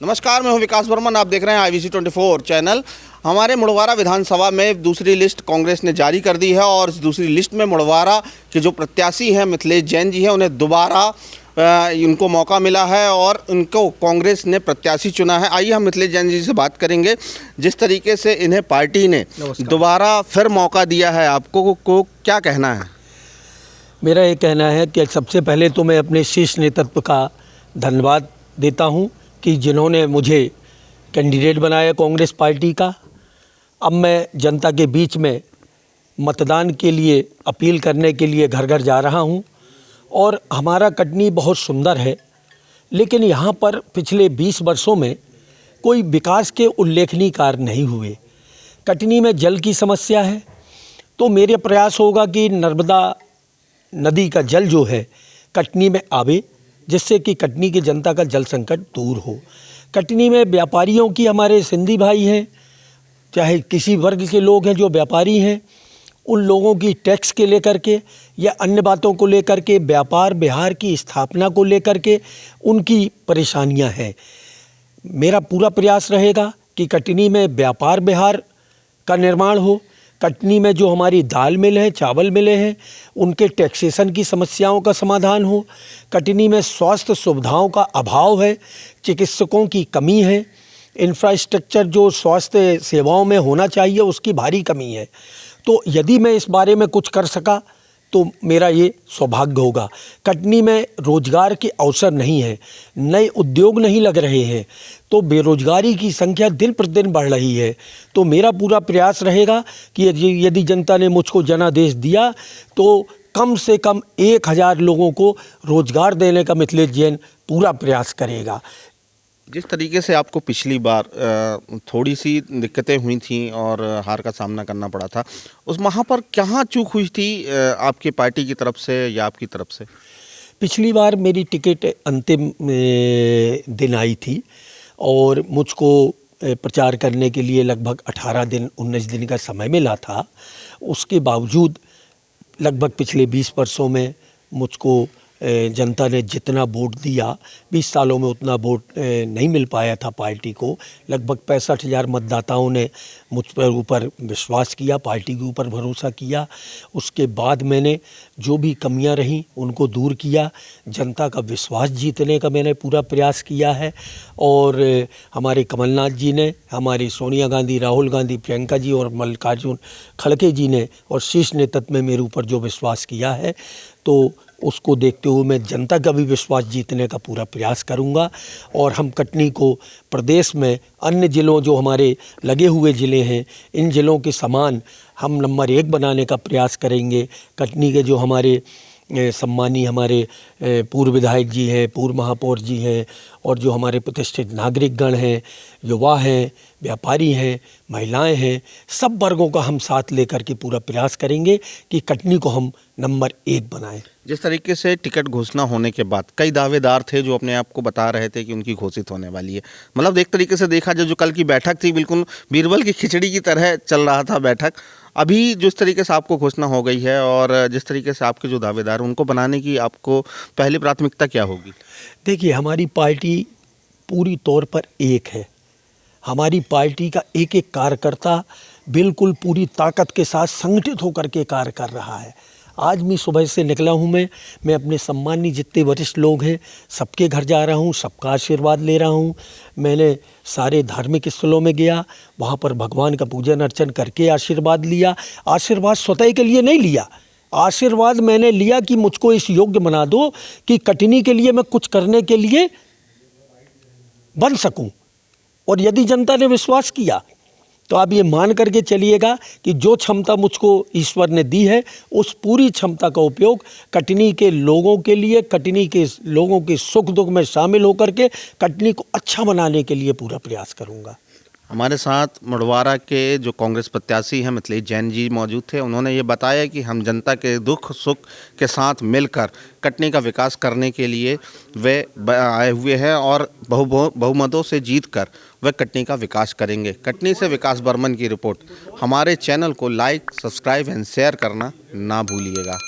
नमस्कार, मैं हूं विकास बर्मन। आप देख रहे हैं IVC 24 चैनल। हमारे मुड़वारा विधानसभा में दूसरी लिस्ट कांग्रेस ने जारी कर दी है और इस दूसरी लिस्ट में मुड़वारा के जो प्रत्याशी हैं मिथिलेश जैन जी हैं, उन्हें दोबारा उनको मौका मिला है और उनको कांग्रेस ने प्रत्याशी चुना है। आइए हम मिथिलेश जैन जी से बात करेंगे। जिस तरीके से इन्हें पार्टी ने दोबारा फिर मौका दिया है, आपको को क्या कहना है? मेरा ये कहना है कि सबसे पहले तो मैं अपने शीर्ष नेतृत्व का धन्यवाद देता हूं कि जिन्होंने मुझे कैंडिडेट बनाया कांग्रेस पार्टी का। अब मैं जनता के बीच में मतदान के लिए अपील करने के लिए घर घर जा रहा हूं। और हमारा कटनी बहुत सुंदर है, लेकिन यहाँ पर पिछले 20 वर्षों में कोई विकास के उल्लेखनीय कार्य नहीं हुए। कटनी में जल की समस्या है, तो मेरे प्रयास होगा कि नर्मदा नदी का जल जो है कटनी में आवे, जिससे कि कटनी की जनता का जल संकट दूर हो। कटनी में व्यापारियों की, हमारे सिंधी भाई हैं, चाहे किसी वर्ग के लोग हैं जो व्यापारी हैं, उन लोगों की टैक्स के लेकर के या अन्य बातों को लेकर के, व्यापार बिहार की स्थापना को लेकर के उनकी परेशानियां हैं। मेरा पूरा प्रयास रहेगा कि कटनी में व्यापार बिहार का निर्माण हो। कटनी में जो हमारी दाल मिल है, चावल मिले हैं, उनके टैक्सेशन की समस्याओं का समाधान हो। कटनी में स्वास्थ्य सुविधाओं का अभाव है, चिकित्सकों की कमी है, इंफ्रास्ट्रक्चर जो स्वास्थ्य सेवाओं में होना चाहिए उसकी भारी कमी है। तो यदि मैं इस बारे में कुछ कर सका तो मेरा ये सौभाग्य होगा। कटनी में रोजगार के अवसर नहीं है, नए उद्योग नहीं लग रहे हैं, तो बेरोजगारी की संख्या दिन प्रतिदिन बढ़ रही है। तो मेरा पूरा प्रयास रहेगा कि यदि जनता ने मुझको जनादेश दिया तो कम से कम 1000 लोगों को रोजगार देने का मिथिलेश जैन पूरा प्रयास करेगा। जिस तरीके से आपको पिछली बार थोड़ी सी दिक्कतें हुई थी और हार का सामना करना पड़ा था, उस वहाँ पर कहाँ चूक हुई थी आपकी पार्टी की तरफ से या आपकी तरफ से? पिछली बार मेरी टिकट अंतिम दिन आई थी और मुझको प्रचार करने के लिए लगभग 18 दिन 19 दिन का समय मिला था। उसके बावजूद लगभग पिछले 20 वर्षों में मुझको जनता ने जितना वोट दिया, 20 सालों में उतना वोट नहीं मिल पाया था पार्टी को। लगभग 65,000 मतदाताओं ने मुझ पर ऊपर विश्वास किया, पार्टी के ऊपर भरोसा किया। उसके बाद मैंने जो भी कमियां रहीं उनको दूर किया, जनता का विश्वास जीतने का मैंने पूरा प्रयास किया है। और हमारे कमलनाथ जी ने, हमारी सोनिया गांधी, राहुल गांधी, प्रियंका जी और मल्लिकार्जुन खड़गे जी ने और शीर्ष नेतृत्व में मेरे ऊपर जो विश्वास किया है, तो उसको देखते हुए मैं जनता का भी विश्वास जीतने का पूरा प्रयास करूंगा। और हम कटनी को प्रदेश में अन्य ज़िलों जो हमारे लगे हुए ज़िले हैं, इन ज़िलों के समान हम नंबर 1 बनाने का प्रयास करेंगे। कटनी के जो हमारे सम्मानीय हमारे पूर्व विधायक जी हैं, पूर्व महापौर जी हैं और जो हमारे प्रतिष्ठित नागरिकगण हैं, युवा हैं, व्यापारी हैं, महिलाएं हैं, सब वर्गों का हम साथ लेकर के पूरा प्रयास करेंगे कि कटनी को हम नंबर 1 बनाएं। जिस तरीके से टिकट घोषणा होने के बाद कई दावेदार थे जो अपने आप को बता रहे थे कि उनकी घोषित होने वाली है। मतलब एक तरीके से देखा जाए, जो कल की बैठक थी बिल्कुल बीरबल की खिचड़ी की तरह चल रहा था बैठक। अभी जिस तरीके से आपको घोषणा हो गई है और जिस तरीके से आपके जो दावेदार हैं उनको बनाने की आपको पहली प्राथमिकता क्या होगी? देखिए, हमारी पार्टी पूरी तौर पर एक है। हमारी पार्टी का एक एक कार्यकर्ता बिल्कुल पूरी ताकत के साथ संगठित होकर के कार्य कर रहा है। आज मैं सुबह से निकला हूँ, मैं अपने सम्मानीय जितने वरिष्ठ लोग हैं सबके घर जा रहा हूँ, सबका आशीर्वाद ले रहा हूँ। मैंने सारे धार्मिक स्थलों में गया, वहाँ पर भगवान का पूजन अर्चन करके आशीर्वाद लिया। आशीर्वाद स्वतः के लिए नहीं लिया, आशीर्वाद मैंने लिया कि मुझको इस योग्य बना दो कि कटनी के लिए मैं कुछ करने के लिए बन सकूं। और यदि जनता ने विश्वास किया तो आप ये मान करके चलिएगा कि जो क्षमता मुझको ईश्वर ने दी है, उस पूरी क्षमता का उपयोग कटनी के लोगों के लिए, कटनी के लोगों के सुख दुख में शामिल होकर के कटनी को अच्छा बनाने के लिए पूरा प्रयास करूंगा। हमारे साथ मुड़वारा के जो कांग्रेस प्रत्याशी हैं मिथिलेश जैन जी मौजूद थे। उन्होंने ये बताया कि हम जनता के दुख सुख के साथ मिलकर कटनी का विकास करने के लिए वे आए हुए हैं और बहुमतों से जीतकर वे कटनी का विकास करेंगे। कटनी से विकास बर्मन की रिपोर्ट। हमारे चैनल को लाइक, सब्सक्राइब एंड शेयर करना ना भूलिएगा।